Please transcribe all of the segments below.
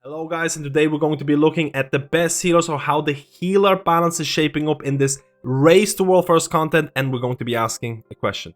Hello guys, and today we're going to be looking at the best healers or how the healer balance is shaping up in this Race to World First content, and we're going to be asking a question.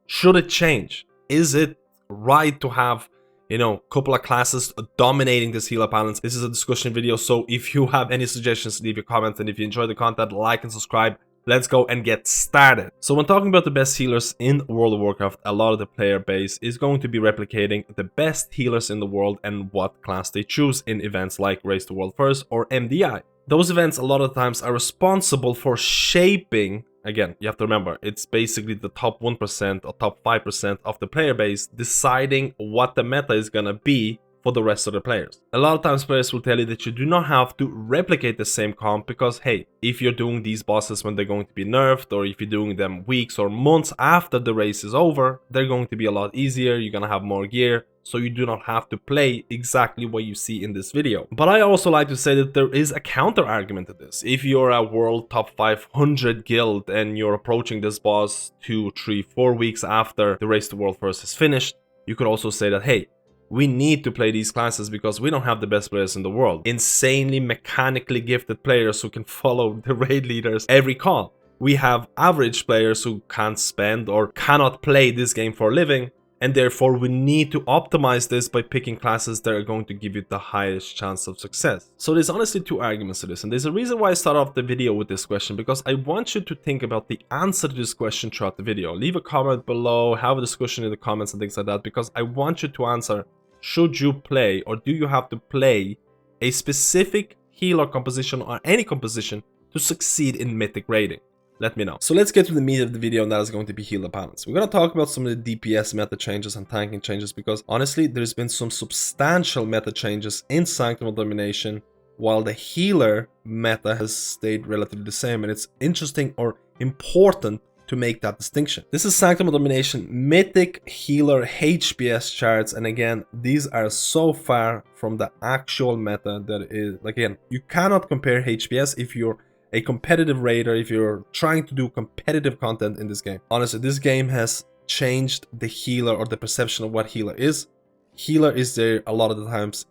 Should it change? Is it right to have, a couple of classes dominating this healer balance? This is a discussion video, so if you have any suggestions, leave your comments, and if you enjoy the content, like and subscribe. Let's go and get started. So when talking about the best healers in World of Warcraft, a lot of the player base is going to be replicating the best healers in the world and what class they choose in events like Race to World First or MDI. Those events a lot of times are responsible for shaping, again, you have to remember, it's basically the top 1% or top 5% of the player base deciding what the meta is gonna be for the rest of the players. A lot of times players will tell you that you do not have to replicate the same comp because, hey, if you're doing these bosses when they're going to be nerfed, or if you're doing them weeks or months after the race is over, they're going to be a lot easier, you're gonna have more gear, so you do not have to play exactly what you see in this video. But I also like to say that there is a counter argument to this. If you're a world top 500 guild and you're approaching this boss 2, 3, 4 weeks after the Race to World First is finished, you could also say that, hey, we need to play these classes because we don't have the best players in the world. Insanely mechanically gifted players who can follow the raid leaders every call. We have average players who can't spend or cannot play this game for a living, and therefore we need to optimize this by picking classes that are going to give you the highest chance of success. So there's honestly two arguments to this, and there's a reason why I start off the video with this question, because I want you to think about the answer to this question throughout the video. Leave a comment below, have a discussion in the comments and things like that, because I want you to answer, should you play or do you have to play a specific healer composition or any composition to succeed in mythic raiding? Let me know. So let's get to the meat of the video, and that is going to be healer balance. We're going to talk about some of the DPS meta changes and tanking changes because honestly there's been some substantial meta changes in Sanctum of Domination while the healer meta has stayed relatively the same, and it's interesting or important to make that distinction. This is Sanctum of Domination mythic healer HPS charts, and again these are so far from the actual meta that is, again, you cannot compare HPS if you're a competitive raider, if you're trying to do competitive content in this game. Honestly, this game has changed the healer or the perception of what healer is. Healer is there a lot of the times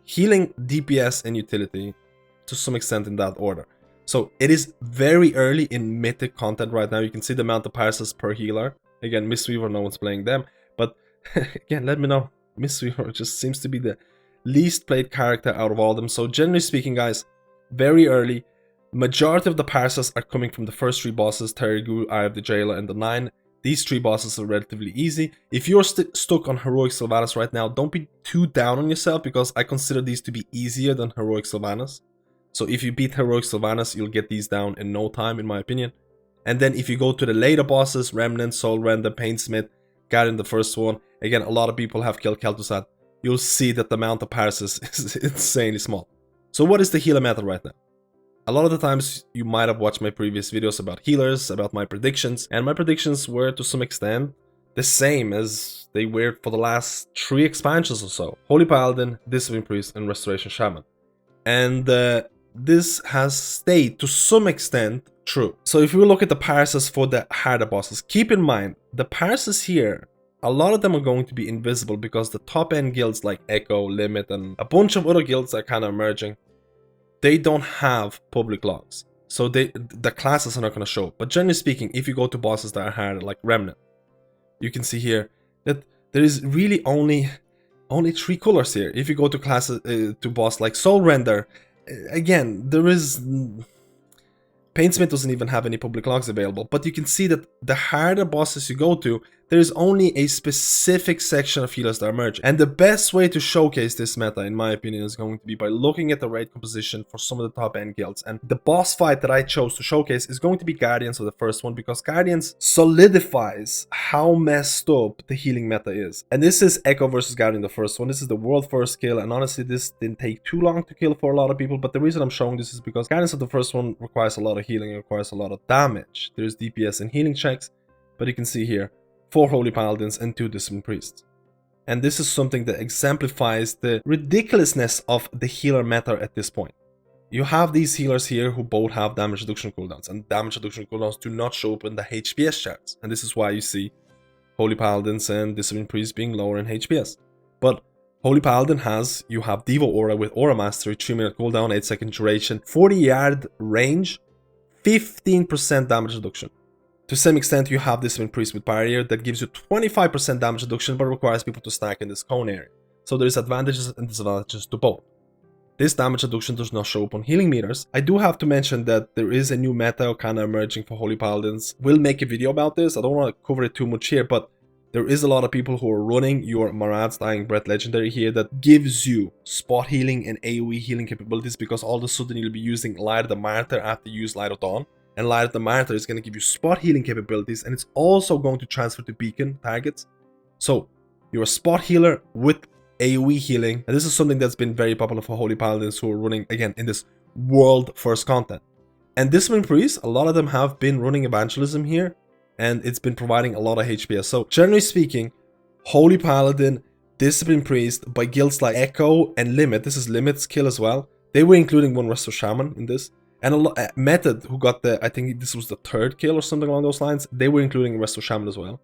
healing DPS and utility to some extent in that order. So it is very early in mythic content right now. You can see the amount of parses per healer. Again, Mistweaver, no one's playing them. But again, let me know. Mistweaver just seems to be the least played character out of all of them. So generally speaking, guys, very early. Majority of the parses are coming from the first 3 bosses, Terragu, Eye of the Jailer, and the 9. These 3 bosses are relatively easy. If you're stuck on Heroic Sylvanas right now, don't be too down on yourself because I consider these to be easier than Heroic Sylvanas. So if you beat Heroic Sylvanas, you'll get these down in no time, in my opinion. And then if you go to the later bosses, Remnant, Soul Render, Paintsmith, Guardian the first one, again, a lot of people have killed Kel'Thuzad, you'll see that the amount of parses is insanely small. So what is the healer method right now? A lot of the times you might have watched my previous videos about healers, about my predictions, and my predictions were to some extent the same as they were for the last 3 expansions or so. Holy Paladin, Discipline Priest, and Restoration Shaman. And this has stayed to some extent true. So if we look at the parses for the harder bosses, keep in mind the parses here, a lot of them are going to be invisible because the top end guilds like Echo, Limit, and a bunch of other guilds are kind of emerging. They don't have public logs, so the classes are not going to show. But generally speaking, if you go to bosses that are hard like Remnant, you can see here that there is really only 3 colors here. If you go to classes to boss like Soul Render, again, there is Paintsmith doesn't even have any public logs available, but you can see that the harder bosses you go to, there is only a specific section of healers that emerge. And the best way to showcase this meta, in my opinion, is going to be by looking at the raid composition for some of the top end guilds. And the boss fight that I chose to showcase is going to be Guardians of the first one, because Guardians solidifies how messed up the healing meta is. And this is Echo versus Guardian the first one. This is the world first kill, and honestly this didn't take too long to kill for a lot of people, but the reason I'm showing this is because Guardians of the first one requires a lot of healing, it requires a lot of damage. There's DPS and healing checks, but you can see here 4 Holy Paladins and 2 Discipline Priests. And this is something that exemplifies the ridiculousness of the healer meta at this point. You have these healers here who both have damage reduction cooldowns, and damage reduction cooldowns do not show up in the HPS charts. And this is why you see Holy Paladins and Discipline Priests being lower in HPS. But Holy Paladin has, you have Devo Aura with Aura Mastery, 3-minute cooldown, 8-second duration, 40-yard range, 15% damage reduction. To some extent, you have Discipline Priest with Barrier that gives you 25% damage reduction but requires people to stack in this cone area. So there is advantages and disadvantages to both. This damage reduction does not show up on healing meters. I do have to mention that there is a new meta kind of emerging for Holy Paladins. We'll make a video about this. I don't want to cover it too much here, but there is a lot of people who are running your Marad's Dying Breath Legendary here that gives you spot healing and AoE healing capabilities, because all of a sudden you'll be using Light of the Martyr after you use Light of Dawn. And Light of the Martyr is going to give you spot healing capabilities, and it's also going to transfer to beacon targets. So you're a spot healer with AoE healing, and this is something that's been very popular for Holy Paladins who are running, again, in this world first content. And Discipline Priests, a lot of them have been running Evangelism here, and it's been providing a lot of HPS. So generally speaking, Holy Paladin, Discipline Priest, by guilds like Echo and Limit, this is Limit's kill as well, they were including one Resto Shaman in this. And Method, who got the, I think this was the 3rd kill or something along those lines, they were including Resto Shaman as well.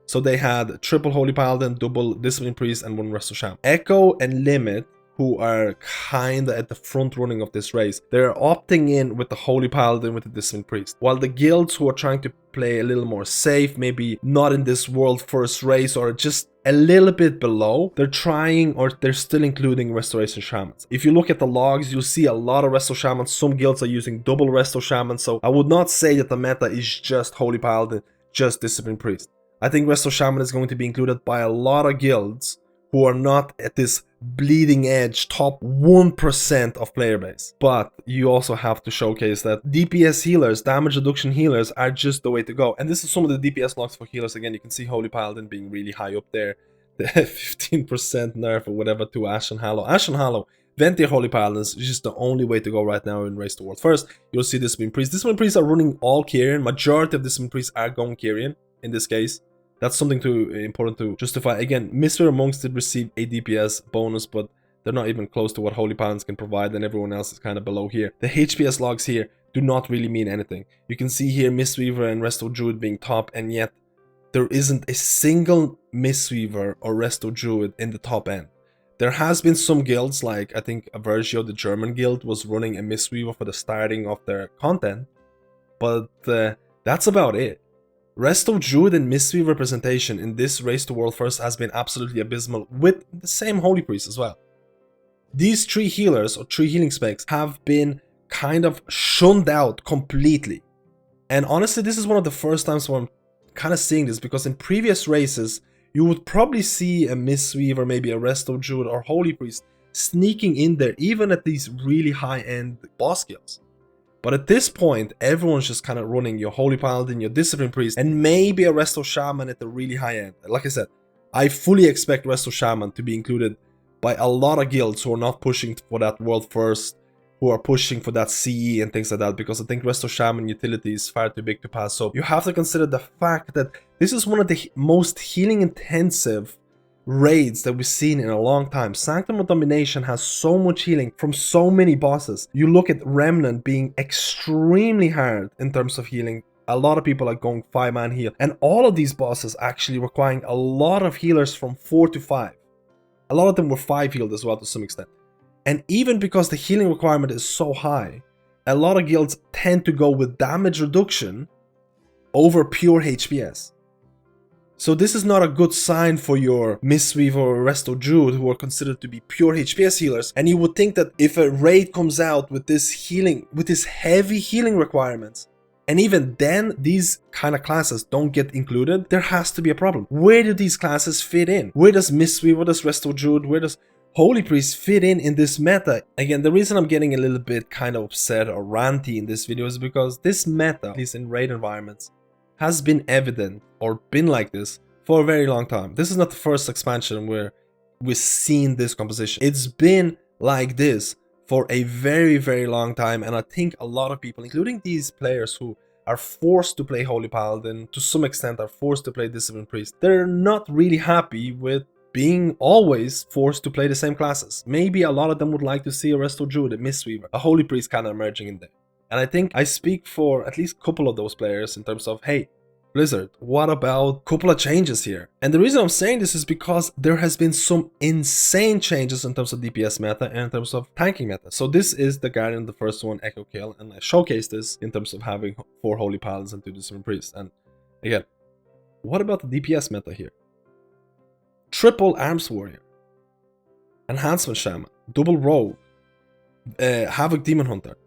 So they had triple Holy Paladin, double Discipline Priest, and one Resto Shaman. Echo and Limit, who are kinda at the front running of this race, they're opting in with the Holy Paladin with the Discipline Priest. While the guilds who are trying to play a little more safe, maybe not in this world first race or just a little bit below, they're trying, or they're still including Restoration Shamans. If you look at the logs, you'll see a lot of Resto Shamans. Some guilds are using double Resto Shamans, so I would not say that the meta is just Holy Paladin, just Discipline Priest. I think Resto Shaman is going to be included by a lot of guilds who are not at this bleeding edge top 1% of player base. But you also have to showcase that DPS healers, damage reduction healers, are just the way to go. And this is some of the DPS logs for healers. Again, you can see Holy Paladin being really high up there. The 15% nerf or whatever to Ashen Hallow. Ashen Hallow, Venti Holy Paladins is just the only way to go right now in Race to World. First, you'll see Discipline Priests. Discipline Priests are running all Kyrian. Majority of Discipline Priests are going Kyrian in this case. That's something important to justify. Again, Mistweaver Monks did receive a DPS bonus, but they're not even close to what Holy Paladins can provide, and everyone else is kind of below here. The HPS logs here do not really mean anything. You can see here Mistweaver and Resto Druid being top, and yet there isn't a single Mistweaver or Resto Druid in the top end. There has been some guilds, like I think Aversio, the German guild, was running a Mistweaver for the starting of their content, but that's about it. Resto Druid and Mistweaver representation in this Race to World First has been absolutely abysmal, with the same Holy Priest as well. These 3 healers, or 3 healing specs, have been kind of shunned out completely. And honestly, this is one of the first times where I'm kind of seeing this, because in previous races, you would probably see a Mistweaver, maybe a Resto Druid or Holy Priest sneaking in there, even at these really high-end boss kills. But at this point, everyone's just kind of running your Holy Paladin, your Discipline Priest, and maybe a Resto Shaman at the really high end. Like I said, I fully expect Resto Shaman to be included by a lot of guilds who are not pushing for that world first, who are pushing for that CE and things like that, because I think Resto Shaman utility is far too big to pass. So you have to consider the fact that this is one of the most healing intensive raids that we've seen in a long time. Sanctum of Domination has so much healing from so many bosses. You look at Remnant being extremely hard in terms of healing. A lot of people are going 5-man heal, and all of these bosses actually requiring a lot of healers from 4 to 5. A lot of them were 5 healed as well to some extent. And even because the healing requirement is so high, a lot of guilds tend to go with damage reduction over pure HPS. So this is not a good sign for your Mistweaver or Resto Druid, who are considered to be pure HPS healers. And you would think that if a raid comes out with this healing, with this heavy healing requirements, and even then these kind of classes don't get included, there has to be a problem. Where do these classes fit in? Where does Mistweaver, where does Resto Druid, where does Holy Priest fit in this meta? Again, the reason I'm getting a little bit kind of upset or ranty in this video is because this meta, at least in raid environments, has been evident or been like this for a very long time. This is not the first expansion where we've seen this composition. It's been like this for a very, very long time, and I think a lot of people, including these players who are forced to play Holy Paladin, to some extent are forced to play Discipline Priest, they're not really happy with being always forced to play the same classes. Maybe a lot of them would like to see a Resto Druid, a Mistweaver, a Holy Priest kind of emerging in there. And I think I speak for at least a couple of those players in terms of, hey, Blizzard, what about a couple of changes here? And the reason I'm saying this is because there has been some insane changes in terms of DPS meta and in terms of tanking meta. So this is the Guardian, the first one, Echo Kill, and I showcased this in terms of having 4 Holy Paladins and 2 Discipline Priests. And again, what about the DPS meta here? Triple Arms Warrior, Enhancement Shaman, Double Rogue, Havoc Demon Hunter,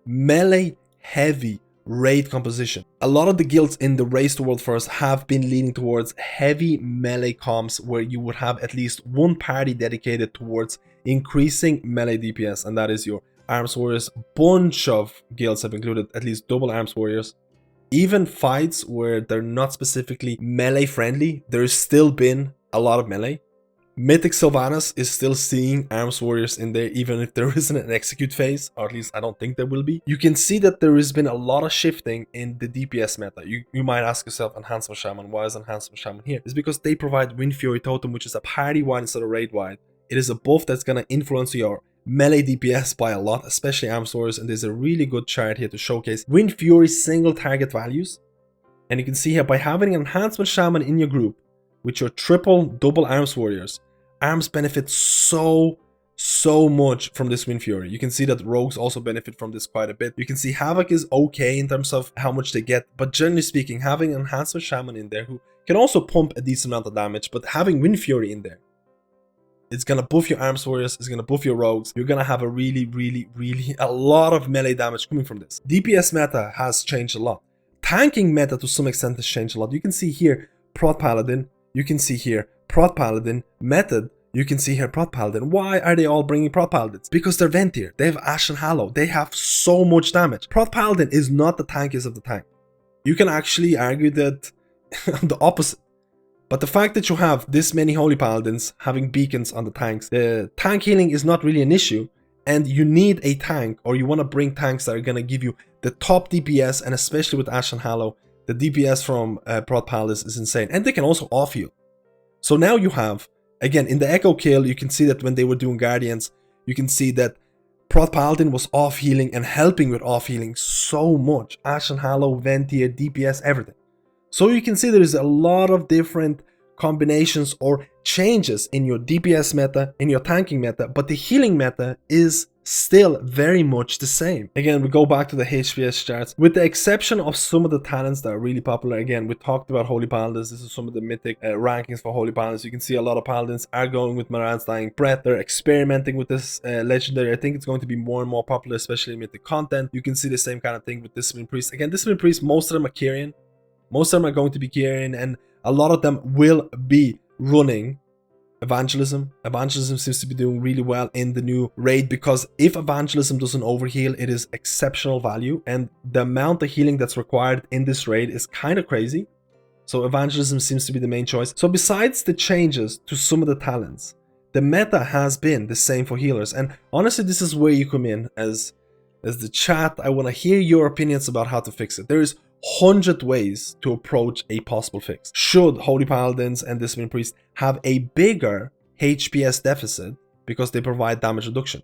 melee heavy raid composition. A lot of the guilds in the Race to World First have been leaning towards heavy melee comps where you would have at least one party dedicated towards increasing melee DPS, and that is your Arms Warriors. Bunch of guilds have included at least double Arms Warriors. Even fights where they're not specifically melee friendly, there's still been a lot of melee. Mythic Sylvanas is still seeing Arms Warriors in there, even if there isn't an execute phase, or at least I don't think there will be. You can see that there has been a lot of shifting in the DPS meta. You might ask yourself, Enhancement Shaman, why is Enhancement Shaman here? It's because they provide Wind Fury Totem, which is a party-wide instead of raid-wide. It is a buff that's going to influence your melee DPS by a lot, especially Arms Warriors, and there's a really good chart here to showcase Wind Fury single target values. And you can see here, by having an Enhancement Shaman in your group, with your triple double Arms Warriors, Arms benefit so much from this Wind Fury. You can see that Rogues also benefit from this quite a bit. You can see Havoc is okay in terms of how much they get, but generally speaking, having an Enhancement Shaman in there who can also pump a decent amount of damage, but having Wind Fury in there, it's gonna buff your Arms Warriors, it's gonna buff your Rogues. You're gonna have a really a lot of melee damage coming from this. DPS meta has changed a lot. Tanking meta to some extent has changed a lot. You can see here Prot Paladin, you can see here Prot Paladin, Method, you can see here Prot Paladin. Why are they all bringing Prot Paladins? Because they're Ventier, they have Ashen Hallow, they have so much damage. Prot Paladin is not the tankiest of the tank. You can actually argue that the opposite. But the fact that you have this many Holy Paladins having beacons on the tanks, the tank healing is not really an issue, and you need a tank, or you want to bring tanks that are going to give you the top DPS, and especially with Ashen Hallow, the DPS from Prot Paladins is insane, and they can also off-heal. So now you have, again, in the Echo Kill, you can see that when they were doing Guardians, you can see that Prot Paladin was off-healing and helping with off-healing so much. Ashen Hallow, Ventier, DPS, everything. So you can see there is a lot of different combinations or changes in your DPS meta, in your tanking meta, but the healing meta is still very much the same. Again, we go back to the HPS charts, with the exception of some of the talents that are really popular. Again, we talked about Holy Paladins. This is some of the mythic rankings for Holy Paladins. You can see a lot of Paladins are going with Maran's Dying Breath. They're experimenting with this legendary. I think it's going to be more and more popular, especially in mythic content. You can see the same kind of thing with Discipline Priest. Again, Discipline Priest, most of them are Kyrian. Most of them are going to be Kyrian, and a lot of them will be running Evangelism. Evangelism seems to be doing really well in the new raid, because if Evangelism doesn't overheal, it is exceptional value, and the amount of healing that's required in this raid is kind of crazy. So Evangelism seems to be the main choice. So besides the changes to some of the talents, the meta has been the same for healers, and honestly, this is where you come in as the chat. I want to hear your opinions about how to fix it. There is 100 ways to approach a possible fix. Should Holy Paladins and Discipline Priests have a bigger HPS deficit because they provide damage reduction?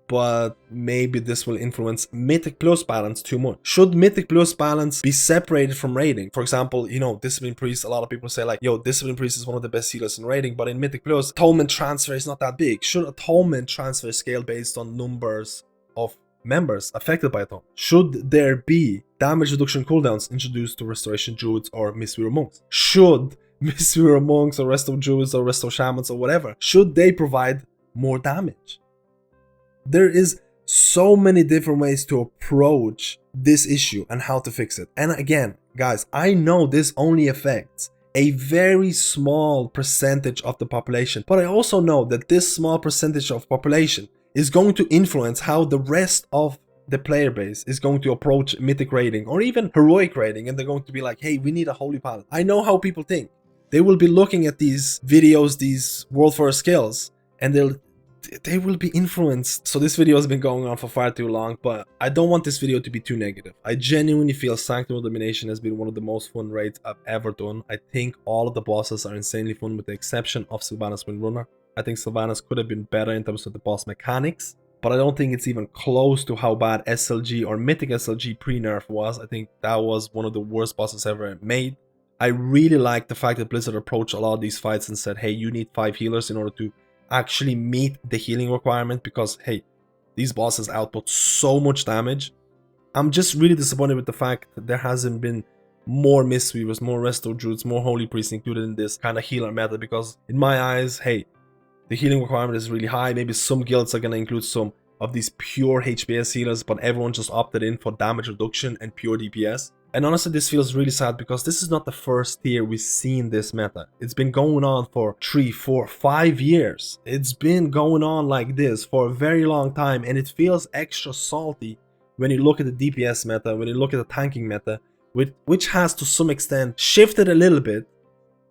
But maybe this will influence Mythic Plus balance too much. Should Mythic Plus balance be separated from raiding? For example, you know, Discipline Priest, a lot of people say like, yo, Discipline Priest is one of the best healers in raiding, but in Mythic Plus, Atonement transfer is not that big. Should Atonement transfer scale based on numbers of members affected by Atonement? Should there be damage reduction cooldowns introduced to Restoration Druids or Mistweaver Monks? Should Mistweaver Monks or Resto Druids or Resto Shamans or whatever, should they provide more damage? There is so many different ways to approach this issue and how to fix it. And again, guys, I know this only affects a very small percentage of the population, but I also know that this small percentage of population is going to influence how the rest of the player base is going to approach mythic raiding or even heroic raiding, and they're going to be like, hey, we need a Holy Paladin. I know how people think. They will be looking at these videos, these world first skills, and they will be influenced. So this video has been going on for far too long, but I don't want this video to be too negative. I genuinely feel Sanctum of Domination has been one of the most fun raids I've ever done. I think all of the bosses are insanely fun with the exception of Sylvanas Windrunner. I think Sylvanas could have been better in terms of the boss mechanics. but I don't think it's even close to how bad SLG or Mythic SLG pre-nerf was. I think that was one of the worst bosses ever made. I really like the fact that Blizzard approached a lot of these fights and said, hey, you need 5 healers in order to actually meet the healing requirement, because, hey, these bosses output so much damage. I'm just really disappointed with the fact that there hasn't been more Mistweavers, more Resto Druids, more Holy Priests included in this kind of healer meta, because in my eyes, hey, the healing requirement is really high. Maybe some guilds are going to include some of these pure HPS healers, but everyone just opted in for damage reduction and pure DPS. And honestly, this feels really sad, because this is not the first year we've seen this meta. It's been going on for 3, 4, 5 years. It's been going on like this for a very long time, and it feels extra salty when you look at the DPS meta, when you look at the tanking meta, which has to some extent shifted a little bit,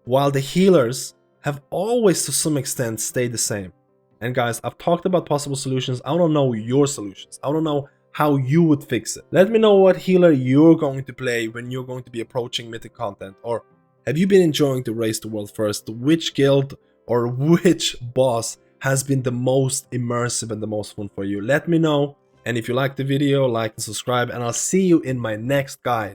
while the healers have always to some extent stayed the same. And guys, I've talked about possible solutions. I want to know your solutions. I want to know how you would fix it. Let me know what healer you're going to play when you're going to be approaching mythic content. Or have you been enjoying the race to world first? Which guild or which boss has been the most immersive and the most fun for you? Let me know. And if you liked the video, like and subscribe, and I'll see you in my next guide.